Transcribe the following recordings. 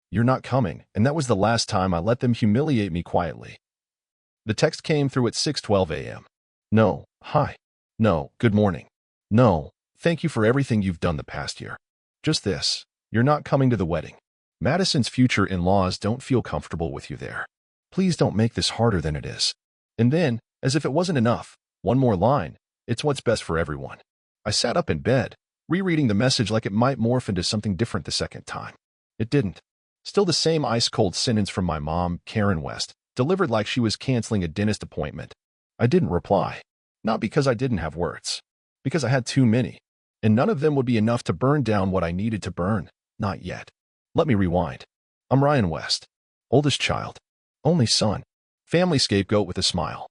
"You're not coming," and that was the last time I let them humiliate me quietly. The text came through at 6:12 a.m. "No, hi. No, good morning. No, thank you for everything you've done the past year. Just this, you're not coming to the wedding. Madison's future in-laws don't feel comfortable with you there. Please don't make this harder than it is." And then, as if it wasn't enough, one more line, "It's what's best for everyone." I sat up in bed, rereading the message like it might morph into something different the second time. It didn't. Still the same ice-cold sentence from my mom, Karen West, delivered like she was canceling a dentist appointment. I didn't reply. Not because I didn't have words. Because I had too many. And none of them would be enough to burn down what I needed to burn. Not yet. Let me rewind. I'm Ryan West. Oldest child. Only son. Family scapegoat with a smile.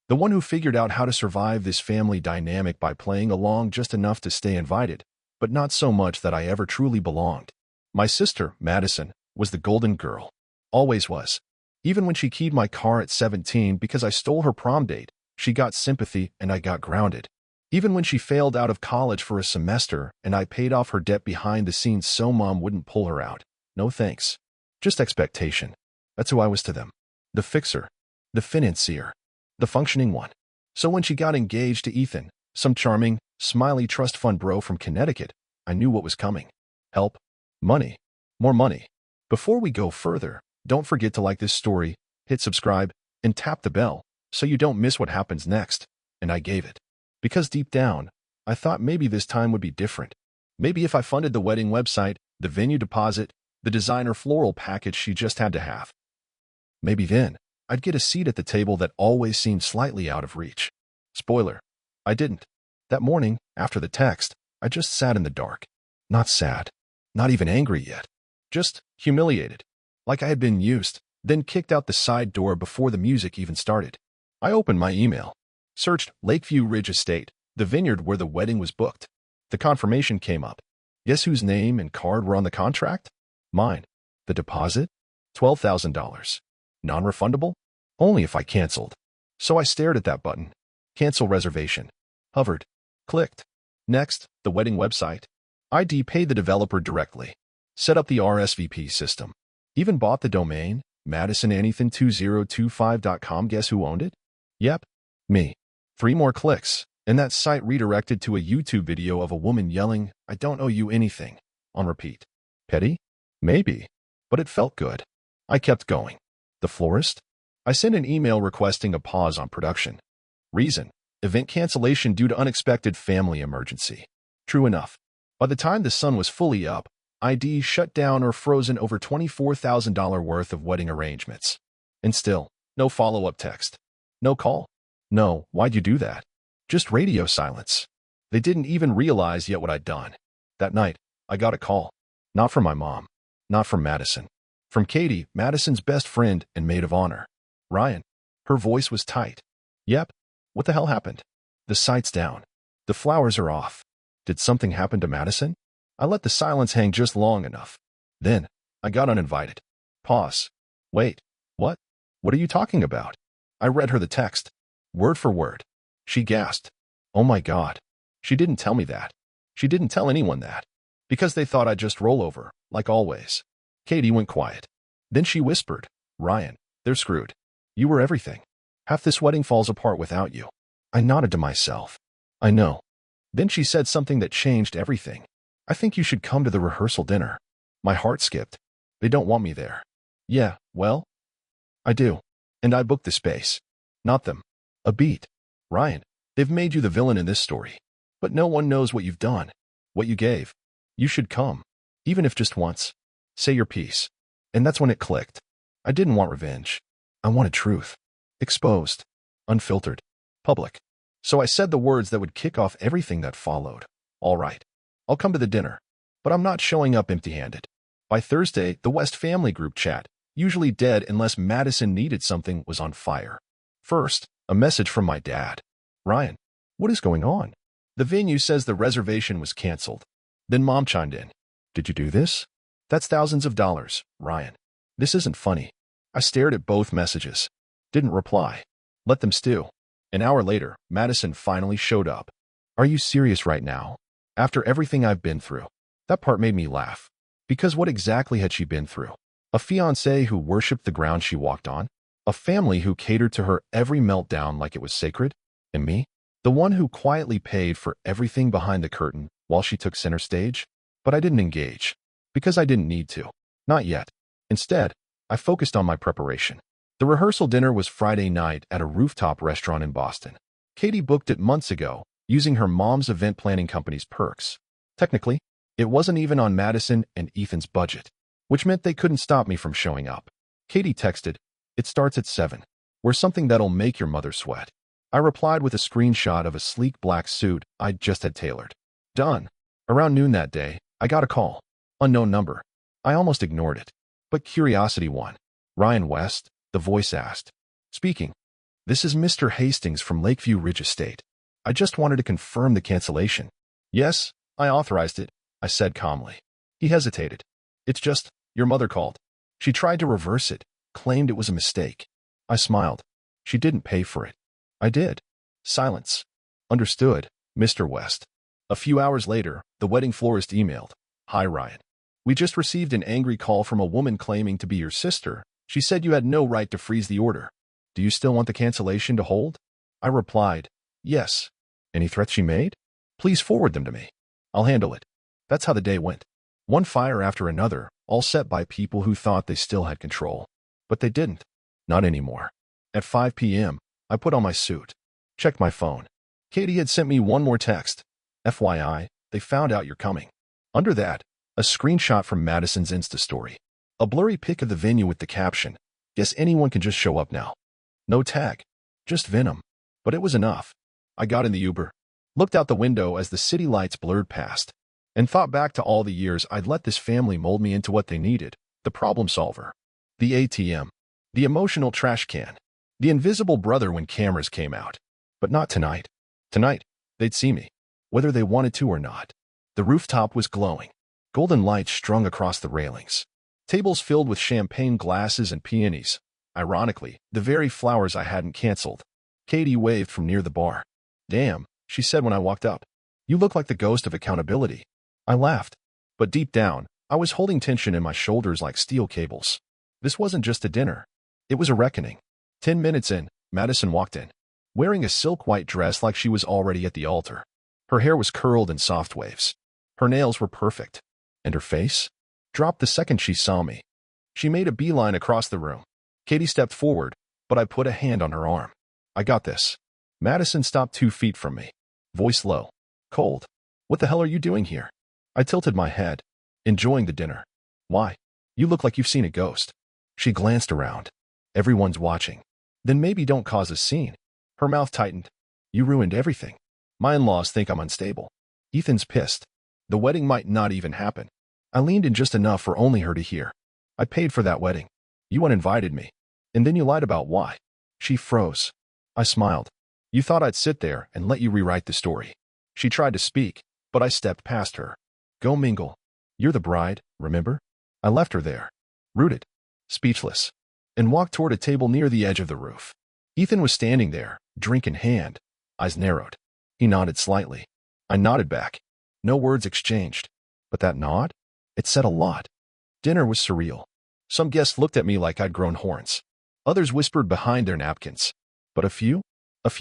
The one who figured out how to survive this family dynamic by playing along just enough to stay invited, but not so much that I ever truly belonged. My sister, Madison, was the golden girl. Always was. Even when she keyed my car at 17 because I stole her prom date, she got sympathy and I got grounded. Even when she failed out of college for a semester and I paid off her debt behind the scenes so mom wouldn't pull her out. No thanks. Just expectation. That's who I was to them. The fixer. The financier. The functioning one. So when she got engaged to Ethan, some charming, smiley trust fund bro from Connecticut, I knew what was coming. Help. Money. More money. Before we go further, don't forget to like this story, hit subscribe, and tap the bell so you don't miss what happens next. And I gave it. Because deep down, I thought maybe this time would be different. Maybe if I funded the wedding website, the venue deposit, the designer floral package she just had to have. Maybe then, I'd get a seat at the table that always seemed slightly out of reach. Spoiler, I didn't. That morning, after the text, I just sat in the dark. Not sad. Not even angry yet. Just humiliated. Like I had been used, then kicked out the side door before the music even started. I opened my email. Searched Lakeview Ridge Estate, the vineyard where the wedding was booked. The confirmation came up. Guess whose name and card were on the contract? Mine. The deposit? $12,000. Non-refundable? Only if I canceled. So I stared at that button. Cancel reservation. Hovered. Clicked. Next, the wedding website. ID paid the developer directly. Set up the RSVP system. Even bought the domain, madisonanything2025.com. Guess who owned it? Yep. Me. 3 more clicks, and that site redirected to a YouTube video of a woman yelling, "I don't owe you anything," on repeat. Petty? Maybe. But it felt good. I kept going. The florist? I sent an email requesting a pause on production. Reason: event cancellation due to unexpected family emergency. True enough. By the time the sun was fully up, ID shut down or frozen over $24,000 worth of wedding arrangements. And still, no follow-up text. No call. No, why'd you do that? Just radio silence. They didn't even realize yet what I'd done. That night, I got a call. Not from my mom. Not from Madison. From Katie, Madison's best friend and maid of honor. Ryan. Her voice was tight. Yep. What the hell happened? The site's down. The flowers are off. Did something happen to Madison? I let the silence hang just long enough. Then, I got uninvited. Pause. Wait. What? What are you talking about? I read her the text. Word for word. She gasped. Oh my God. She didn't tell me that. She didn't tell anyone that. Because they thought I'd just roll over, like always. Katie went quiet. Then she whispered, "Ryan, they're screwed. You were everything. Half this wedding falls apart without you." I nodded to myself. I know. Then she said something that changed everything. "I think you should come to the rehearsal dinner." My heart skipped. They don't want me there. Yeah, well, I do. And I booked the space. Not them. A beat. Ryan, they've made you the villain in this story. But no one knows what you've done. What you gave. You should come. Even if just once. Say your piece. And that's when it clicked. I didn't want revenge. I wanted truth. Exposed. Unfiltered. Public. So I said the words that would kick off everything that followed. All right. I'll come to the dinner. But I'm not showing up empty-handed. By Thursday, the West family group chat, usually dead unless Madison needed something, was on fire. First, a message from my dad. Ryan, what is going on? The venue says the reservation was canceled. Then Mom chimed in. Did you do this? That's thousands of dollars, Ryan. This isn't funny. I stared at both messages. Didn't reply. Let them stew. An hour later, Madison finally showed up. Are you serious right now? After everything I've been through? That part made me laugh. Because what exactly had she been through? A fiancé who worshipped the ground she walked on? A family who catered to her every meltdown like it was sacred? And me? The one who quietly paid for everything behind the curtain while she took center stage? But I didn't engage. Because I didn't need to. Not yet. Instead, I focused on my preparation. The rehearsal dinner was Friday night at a rooftop restaurant in Boston. Katie booked it months ago, using her mom's event planning company's perks. Technically, it wasn't even on Madison and Ethan's budget, which meant they couldn't stop me from showing up. Katie texted, "It starts at 7. Wear something that'll make your mother sweat." I replied with a screenshot of a sleek black suit I'd just had tailored. Done. Around noon that day, I got a call. Unknown number. I almost ignored it. But curiosity won. "Ryan West?" the voice asked. "Speaking. This is Mr. Hastings from Lakeview Ridge Estate. I just wanted to confirm the cancellation." "Yes, I authorized it," I said calmly. He hesitated. "It's just, your mother called. She tried to reverse it, claimed it was a mistake." I smiled. "She didn't pay for it." "I did." Silence. "Understood, Mr. West." A few hours later, the wedding florist emailed, "Hi, Ryan. We just received an angry call from a woman claiming to be your sister. She said you had no right to freeze the order. Do you still want the cancellation to hold?" I replied, "Yes." "Any threats she made? Please forward them to me. I'll handle it." That's how the day went. One fire after another, all set by people who thought they still had control. But they didn't. Not anymore. At 5 p.m., I put on my suit. Checked my phone. Katie had sent me one more text. "FYI, they found out you're coming." Under that, a screenshot from Madison's Insta story. A blurry pic of the venue with the caption, "Guess anyone can just show up now." No tag. Just venom. But it was enough. I got in the Uber, looked out the window as the city lights blurred past, and thought back to all the years I'd let this family mold me into what they needed: the problem solver, the ATM, the emotional trash can, the invisible brother when cameras came out. But not tonight. Tonight, they'd see me, whether they wanted to or not. The rooftop was glowing. Golden lights strung across the railings. Tables filled with champagne glasses and peonies. Ironically, the very flowers I hadn't canceled. Katie waved from near the bar. "Damn," she said when I walked up. "You look like the ghost of accountability." I laughed. But deep down, I was holding tension in my shoulders like steel cables. This wasn't just a dinner. It was a reckoning. 10 minutes in, Madison walked in, wearing a silk white dress like she was already at the altar. Her hair was curled in soft waves. Her nails were perfect. And her face? Dropped the second she saw me. She made a beeline across the room. Katie stepped forward, but I put a hand on her arm. "I got this." Madison stopped 2 feet from me. Voice low. "Cold. What the hell are you doing here?" I tilted my head. "Enjoying the dinner." "Why? You look like you've seen a ghost." She glanced around. "Everyone's watching." "Then maybe don't cause a scene." Her mouth tightened. "You ruined everything. My in-laws think I'm unstable. Ethan's pissed. The wedding might not even happen." I leaned in just enough for only her to hear. "I paid for that wedding. You uninvited me. And then you lied about why." She froze. I smiled. "You thought I'd sit there and let you rewrite the story." She tried to speak, but I stepped past her. "Go mingle. You're the bride, remember?" I left her there, rooted, speechless, and walked toward a table near the edge of the roof. Ethan was standing there, drink in hand, eyes narrowed. He nodded slightly. I nodded back. No words exchanged. But that nod? It said a lot. Dinner was surreal. Some guests looked at me like I'd grown horns. Others whispered behind their napkins. But a few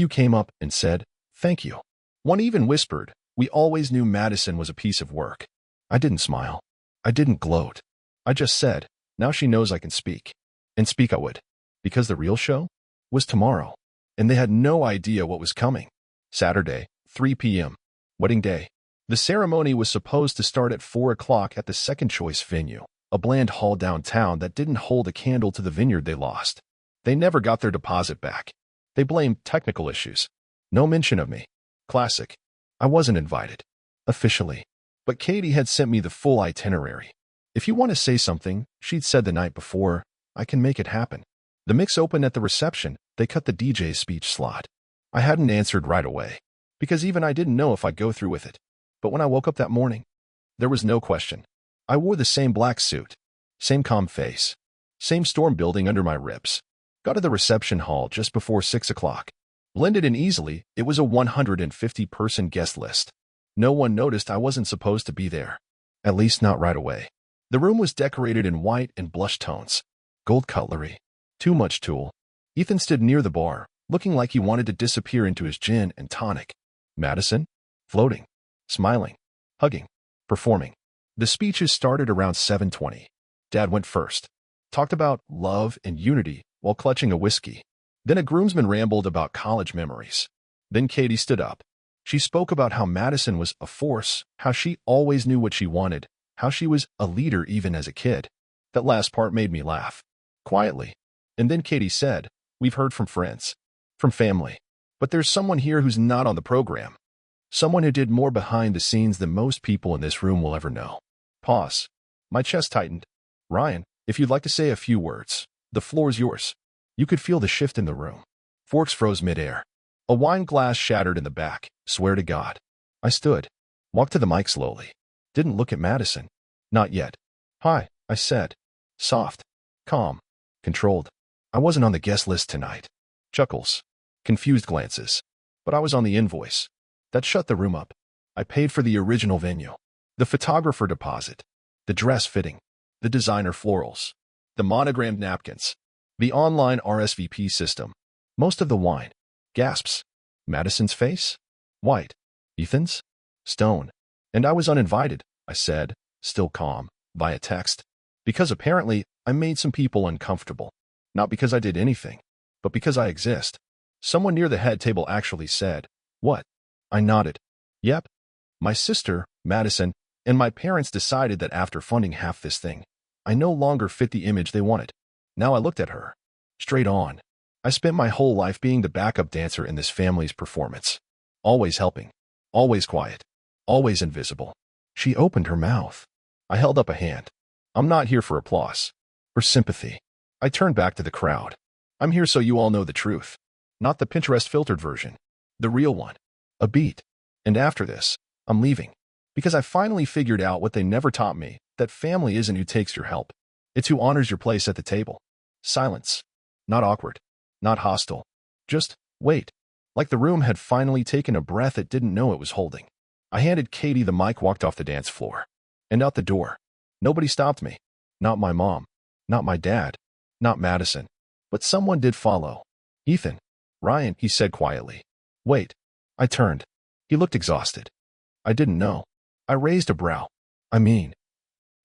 came up and said, "Thank you." One even whispered, "We always knew Madison was a piece of work." I didn't smile. I didn't gloat. I just said, "Now she knows I can speak." And speak I would. Because the real show was tomorrow. And they had no idea what was coming. Saturday, 3 p.m. Wedding day. The ceremony was supposed to start at 4 o'clock at the second-choice venue, a bland hall downtown that didn't hold a candle to the vineyard they lost. They never got their deposit back. They blamed technical issues. No mention of me. Classic. I wasn't invited. Officially. But Katie had sent me the full itinerary. "If you want to say something," she'd said the night before, "I can make it happen." The mix opened at the reception. They cut the DJ's speech slot. I hadn't answered right away, because even I didn't know if I'd go through with it. But when I woke up that morning, there was no question. I wore the same black suit, same calm face, same storm building under my ribs. Got to the reception hall just before 6 o'clock. Blended in easily, it was a 150-person guest list. No one noticed I wasn't supposed to be there. At least not right away. The room was decorated in white and blush tones. Gold cutlery. Too much tulle. Ethan stood near the bar, looking like he wanted to disappear into his gin and tonic. Madison? Floating. Smiling. Hugging. Performing. The speeches started around 7:20. Dad went first. Talked about love and unity while clutching a whiskey. Then a groomsman rambled about college memories. Then Katie stood up. She spoke about how Madison was a force, how she always knew what she wanted, how she was a leader even as a kid. That last part made me laugh. Quietly. And then Katie said, "We've heard from friends. From family. But there's someone here who's not on the program. Someone who did more behind the scenes than most people in this room will ever know." Pause. My chest tightened. "Ryan, if you'd like to say a few words, the floor's yours." You could feel the shift in the room. Forks froze midair. A wine glass shattered in the back. Swear to God. I stood. Walked to the mic slowly. Didn't look at Madison. Not yet. "Hi," I said. Soft. Calm. Controlled. I wasn't on the guest list tonight. Chuckles. Confused glances. But I was on the invoice. That shut the room up. I paid for the original venue. The photographer deposit. The dress fitting. The designer florals. The monogrammed napkins. The online RSVP system. Most of the wine. Gasps. Madison's face? White. Ethan's? Stone. And I was uninvited, I said, still calm, via text. Because apparently, I made some people uncomfortable. Not because I did anything, but because I exist. Someone near the head table actually said, "What?" I nodded. "Yep." My sister, Madison, and my parents decided that after funding half this thing, I no longer fit the image they wanted. Now I looked at her. Straight on. I spent my whole life being the backup dancer in this family's performance. Always helping. Always quiet. Always invisible. She opened her mouth. I held up a hand. "I'm not here for applause. For sympathy." I turned back to the crowd. "I'm here so you all know the truth. Not the Pinterest filtered version. The real one. A beat. And after this, I'm leaving. Because I finally figured out what they never taught me, that family isn't who takes your help. It's who honors your place at the table." Silence. Not awkward. Not hostile. Just wait. Like the room had finally taken a breath it didn't know it was holding. I handed Katie the mic, walked off the dance floor. And out the door. Nobody stopped me. Not my mom. Not my dad. Not Madison. But someone did follow. "Ethan." "Ryan," he said quietly. "Wait." I turned. He looked exhausted. I didn't know. I raised a brow. "I mean,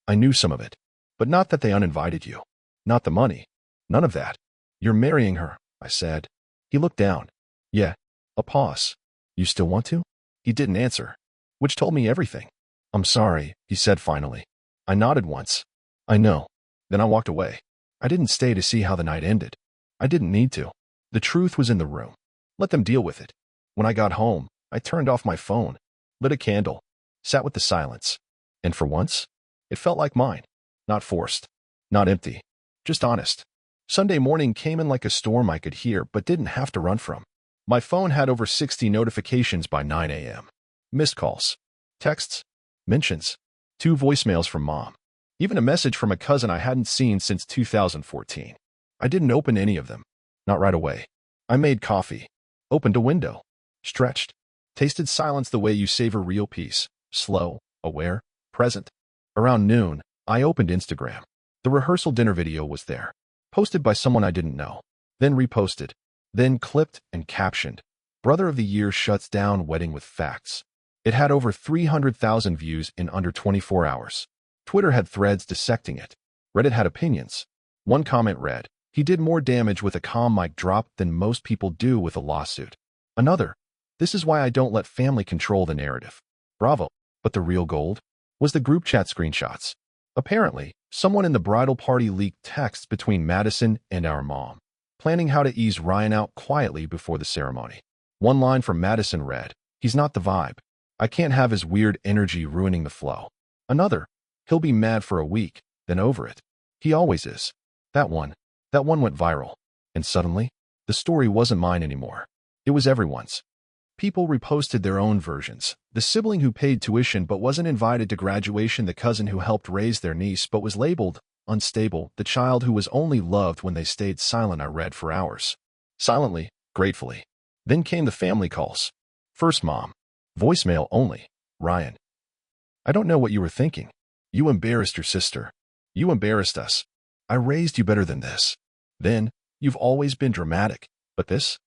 I knew some of it. But not that they uninvited you. Not the money. None of that. You're marrying her," I said. He looked down. "Yeah." A pause. "You still want to?" He didn't answer. Which told me everything. "I'm sorry," he said finally. I nodded once. "I know." Then I walked away. I didn't stay to see how the night ended. I didn't need to. The truth was in the room. Let them deal with it. When I got home, I turned off my phone, lit a candle, sat with the silence. And for once, it felt like mine. Not forced. Not empty. Just honest. Sunday morning came in like a storm I could hear but didn't have to run from. My phone had over 60 notifications by 9 a.m. Missed calls. Texts. Mentions. 2 voicemails from mom. Even a message from a cousin I hadn't seen since 2014. I didn't open any of them. Not right away. I made coffee. Opened a window. Stretched. Tasted silence the way you savor real peace. Slow. Aware. Present. Around noon, I opened Instagram. The rehearsal dinner video was there. Posted by someone I didn't know. Then reposted. Then clipped and captioned. "Brother of the Year shuts down wedding with facts." It had over 300,000 views in under 24 hours. Twitter had threads dissecting it. Reddit had opinions. One comment read, "He did more damage with a calm mic drop than most people do with a lawsuit." Another, "This is why I don't let family control the narrative." Bravo. But the real gold was the group chat screenshots. Apparently, someone in the bridal party leaked texts between Madison and our mom, planning how to ease Ryan out quietly before the ceremony. One line from Madison read, "He's not the vibe. I can't have his weird energy ruining the flow." Another, "He'll be mad for a week, then over it. He always is." That one went viral. And suddenly, the story wasn't mine anymore. It was everyone's. People reposted their own versions. The sibling who paid tuition but wasn't invited to graduation, the cousin who helped raise their niece but was labeled unstable, the child who was only loved when they stayed silent. I read for hours. Silently, gratefully. Then came the family calls. First mom. Voicemail only. "Ryan, I don't know what you were thinking. You embarrassed your sister. You embarrassed us. I raised you better than this. Then, you've always been dramatic. But this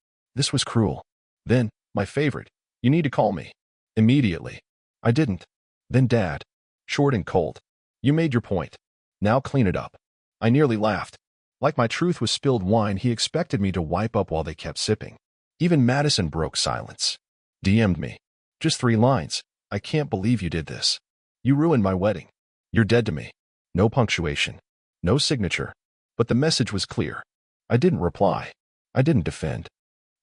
was cruel. Then, my favorite, you need to call me. Immediately. I didn't. Then Dad. Short and cold. You made your point. Now clean it up. I nearly laughed. Like my truth was spilled wine, he expected me to wipe up while they kept sipping. Even Madison broke silence. DM'd me. Just 3 lines. I can't believe you did this. You ruined my wedding. You're dead to me. No punctuation. No signature. But the message was clear. I didn't reply. I didn't defend.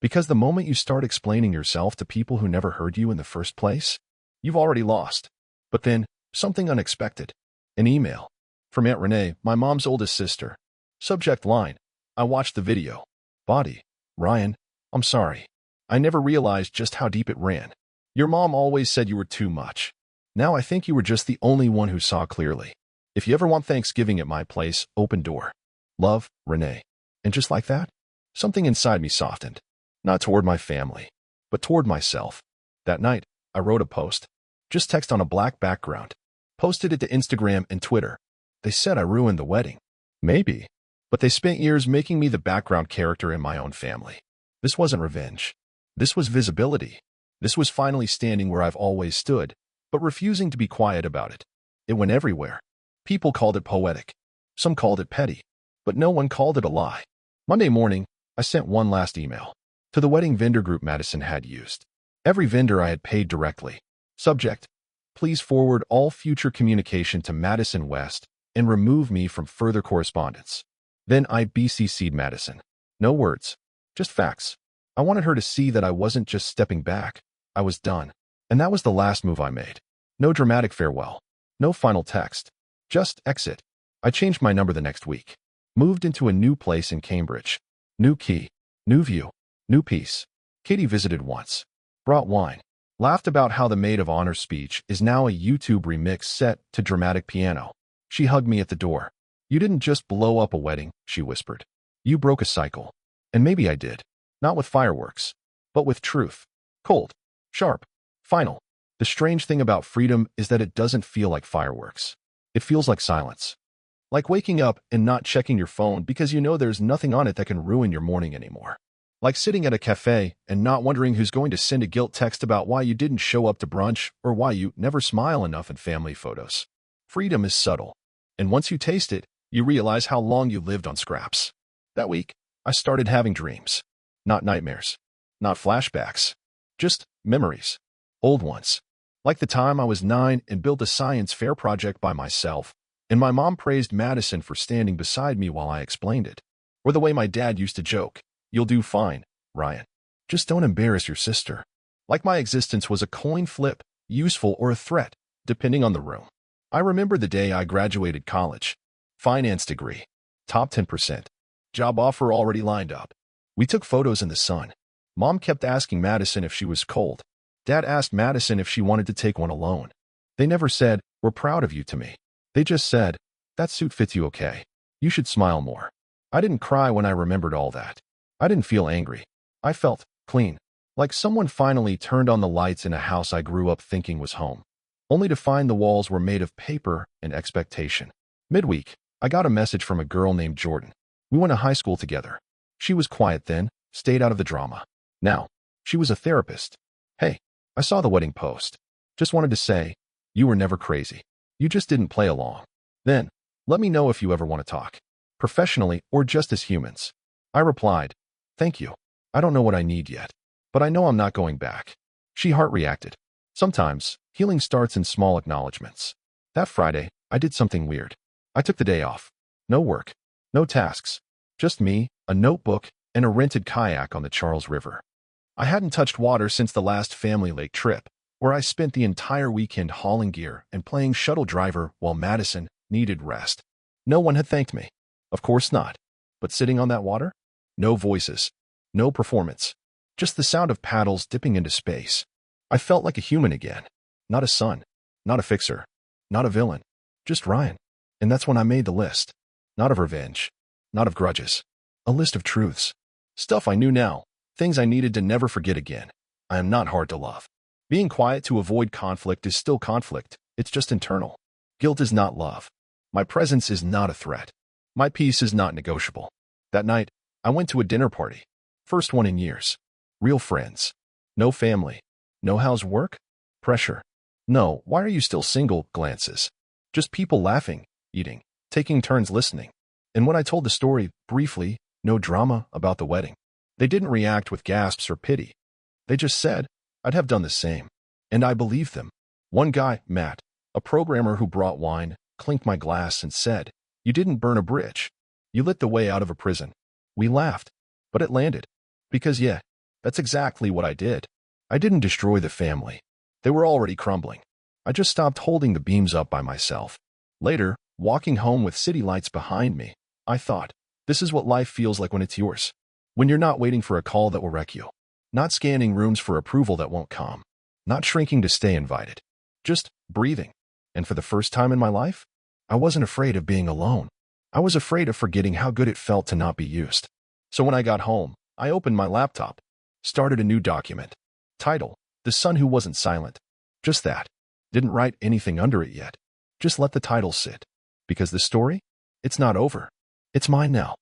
Because the moment you start explaining yourself to people who never heard you in the first place, you've already lost. But then, something unexpected. An email. From Aunt Renee, my mom's oldest sister. Subject line. I watched the video. Body. Ryan, I'm sorry. I never realized just how deep it ran. Your mom always said you were too much. Now I think you were just the only one who saw clearly. If you ever want Thanksgiving at my place, open door. Love, Renee. And just like that, something inside me softened. Not toward my family, but toward myself. That night, I wrote a post. Just text on a black background. Posted it to Instagram and Twitter. They said I ruined the wedding. Maybe. But they spent years making me the background character in my own family. This wasn't revenge. This was visibility. This was finally standing where I've always stood, but refusing to be quiet about it. It went everywhere. People called it poetic. Some called it petty. But no one called it a lie. Monday morning, I sent one last email. To the wedding vendor group Madison had used. Every vendor I had paid directly. Subject. Please forward all future communication to Madison West and remove me from further correspondence. Then I BCC'd Madison. No words. Just facts. I wanted her to see that I wasn't just stepping back. I was done. And that was the last move I made. No dramatic farewell. No final text. Just exit. I changed my number the next week. Moved into a new place in Cambridge. New key. New view. New peace. Katie visited once. Brought wine. Laughed about how the maid of honor speech is now a YouTube remix set to dramatic piano. She hugged me at the door. You didn't just blow up a wedding, she whispered. You broke a cycle. And maybe I did. Not with fireworks, but with truth. Cold. Sharp. Final. The strange thing about freedom is that it doesn't feel like fireworks. It feels like silence. Like waking up and not checking your phone because you know there's nothing on it that can ruin your morning anymore. Like sitting at a cafe and not wondering who's going to send a guilt text about why you didn't show up to brunch or why you never smile enough in family photos. Freedom is subtle. And once you taste it, you realize how long you lived on scraps. That week, I started having dreams. Not nightmares. Not flashbacks. Just memories. Old ones. Like the time I was 9 and built a science fair project by myself, and my mom praised Madison for standing beside me while I explained it. Or the way my dad used to joke, "You'll do fine, Ryan. Just don't embarrass your sister." Like my existence was a coin flip, useful or a threat, depending on the room. I remember the day I graduated college. Finance degree. Top 10%. Job offer already lined up. We took photos in the sun. Mom kept asking Madison if she was cold. Dad asked Madison if she wanted to take one alone. They never said, "We're proud of you," to me. They just said, "That suit fits you okay. You should smile more." I didn't cry when I remembered all that. I didn't feel angry. I felt clean. Like someone finally turned on the lights in a house I grew up thinking was home. Only to find the walls were made of paper and expectation. Midweek, I got a message from a girl named Jordan. We went to high school together. She was quiet then, stayed out of the drama. Now, she was a therapist. "Hey, I saw the wedding post. Just wanted to say, you were never crazy. You just didn't play along. Then, let me know if you ever want to talk. Professionally or just as humans." I replied, "Thank you. I don't know what I need yet, but I know I'm not going back." She heart reacted. Sometimes, healing starts in small acknowledgments. That Friday, I did something weird. I took the day off. No work. No tasks. Just me, a notebook, and a rented kayak on the Charles River. I hadn't touched water since the last family lake trip, where I spent the entire weekend hauling gear and playing shuttle driver while Madison needed rest. No one had thanked me. Of course not. But sitting on that water? No voices. No performance. Just the sound of paddles dipping into space. I felt like a human again. Not a son. Not a fixer. Not a villain. Just Ryan. And that's when I made the list. Not of revenge. Not of grudges. A list of truths. Stuff I knew now. Things I needed to never forget again. I am not hard to love. Being quiet to avoid conflict is still conflict. It's just internal. Guilt is not love. My presence is not a threat. My peace is not negotiable. That night, I went to a dinner party. First one in years. Real friends. No family. No how's work? Pressure. No, why are you still single? Glances. Just people laughing, eating, taking turns listening. And when I told the story, briefly, no drama about the wedding, they didn't react with gasps or pity. They just said, I'd have done the same. And I believed them. One guy, Matt, a programmer who brought wine, clinked my glass and said, you didn't burn a bridge. You lit the way out of a prison. We laughed, but it landed. Because yeah, that's exactly what I did. I didn't destroy the family. They were already crumbling. I just stopped holding the beams up by myself. Later, walking home with city lights behind me, I thought, this is what life feels like when it's yours. When you're not waiting for a call that will wreck you. Not scanning rooms for approval that won't come. Not shrinking to stay invited. Just breathing. And for the first time in my life, I wasn't afraid of being alone. I was afraid of forgetting how good it felt to not be used. So when I got home, I opened my laptop, started a new document. Title, The Son Who Wasn't Silent. Just that. Didn't write anything under it yet. Just let the title sit. Because the story? It's not over. It's mine now.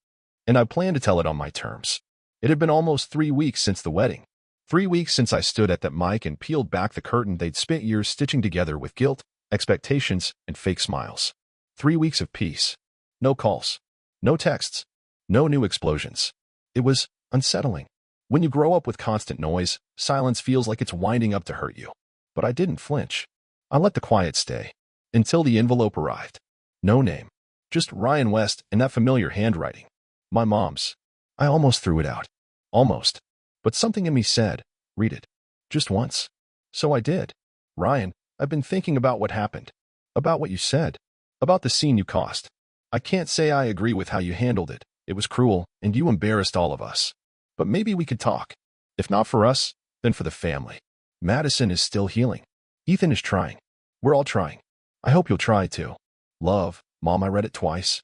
And I plan to tell it on my terms. It had been almost 3 weeks since the wedding. 3 weeks since I stood at that mic and peeled back the curtain they'd spent years stitching together with guilt, expectations, and fake smiles. 3 weeks of peace. No calls. No texts. No new explosions. It was unsettling. When you grow up with constant noise, silence feels like it's winding up to hurt you. But I didn't flinch. I let the quiet stay. Until the envelope arrived. No name. Just Ryan West and that familiar handwriting. My mom's. I almost threw it out. Almost. But something in me said, read it. Just once. So I did. Ryan, I've been thinking about what happened. About what you said. About the scene you caused. I can't say I agree with how you handled it. It was cruel, and you embarrassed all of us. But maybe we could talk. If not for us, then for the family. Madison is still healing. Ethan is trying. We're all trying. I hope you'll try too. Love, Mom, I read it twice.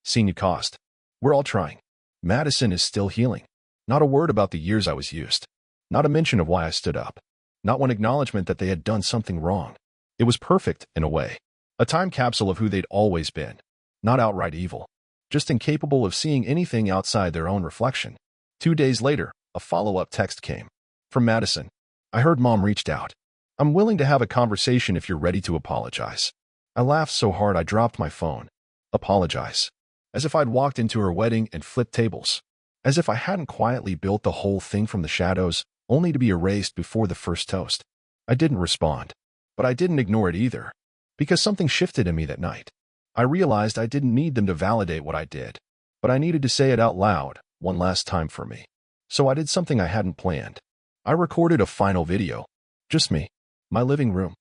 Scene you caused. We're all trying. Madison is still healing. Not a word about the years I was used. Not a mention of why I stood up. Not one acknowledgement that they had done something wrong. It was perfect, in a way. A time capsule of who they'd always been. Not outright evil. Just incapable of seeing anything outside their own reflection. 2 days later, a follow-up text came. From Madison. I heard Mom reached out. I'm willing to have a conversation if you're ready to apologize. I laughed so hard I dropped my phone. Apologize. As if I'd walked into her wedding and flipped tables. As if I hadn't quietly built the whole thing from the shadows, only to be erased before the first toast. I didn't respond. But I didn't ignore it either. Because something shifted in me that night. I realized I didn't need them to validate what I did. But I needed to say it out loud, one last time for me. So I did something I hadn't planned. I recorded a final video. Just me. My living room.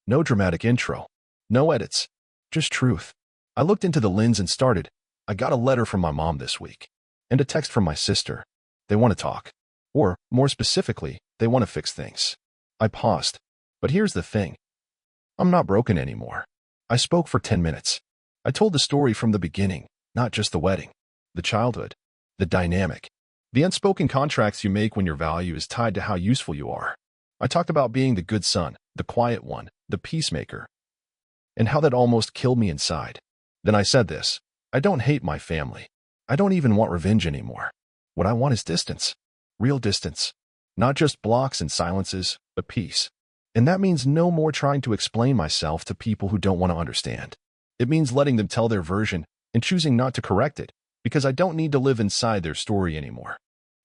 No dramatic intro. No edits. Just truth. I looked into the lens and started. I got a letter from my mom this week. And a text from my sister. They want to talk. Or, more specifically, they want to fix things. I paused. But here's the thing. I'm not broken anymore. I spoke for 10 minutes. I told the story from the beginning, not just the wedding. The childhood. The dynamic. The unspoken contracts you make when your value is tied to how useful you are. I talked about being the good son, the quiet one, the peacemaker. And how that almost killed me inside. Then I said this. I don't hate my family. I don't even want revenge anymore. What I want is distance. Real distance. Not just blocks and silences, but peace. And that means no more trying to explain myself to people who don't want to understand. It means letting them tell their version and choosing not to correct it, because I don't need to live inside their story anymore.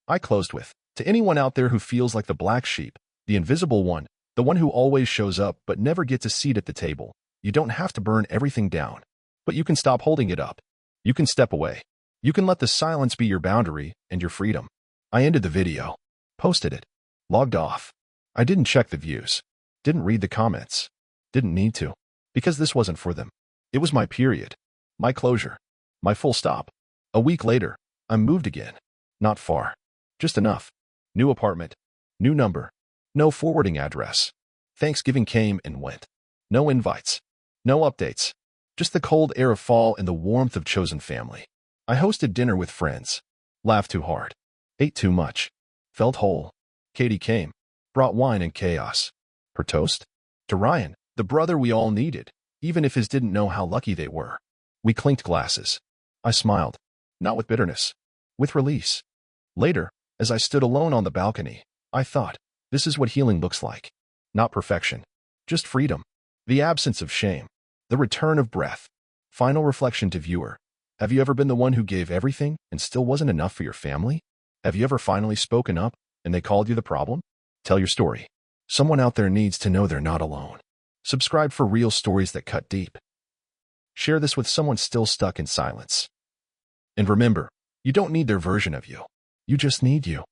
I closed with, to anyone out there who feels like the black sheep, the invisible one, the one who always shows up but never gets a seat at the table, you don't have to burn everything down. But you can stop holding it up. You can step away. You can let the silence be your boundary and your freedom. I ended the video. Posted it. Logged off. I didn't check the views. Didn't read the comments. Didn't need to. Because this wasn't for them. It was my period. My closure. My full stop. A week later, I moved again. Not far. Just enough. New apartment. New number. No forwarding address. Thanksgiving came and went. No invites. No updates. Just the cold air of fall and the warmth of chosen family. I hosted dinner with friends. Laughed too hard. Ate too much. Felt whole. Katie came. Brought wine and chaos. Her toast? To Ryan, the brother we all needed, even if his didn't know how lucky they were. We clinked glasses. I smiled, not with bitterness, with release. Later, as I stood alone on the balcony, I thought, this is what healing looks like. Not perfection, just freedom. The absence of shame. The return of breath. Final reflection to viewer. Have you ever been the one who gave everything and still wasn't enough for your family? Have you ever finally spoken up and they called you the problem? Tell your story. Someone out there needs to know they're not alone. Subscribe for real stories that cut deep. Share this with someone still stuck in silence. And remember, you don't need their version of you. You just need you.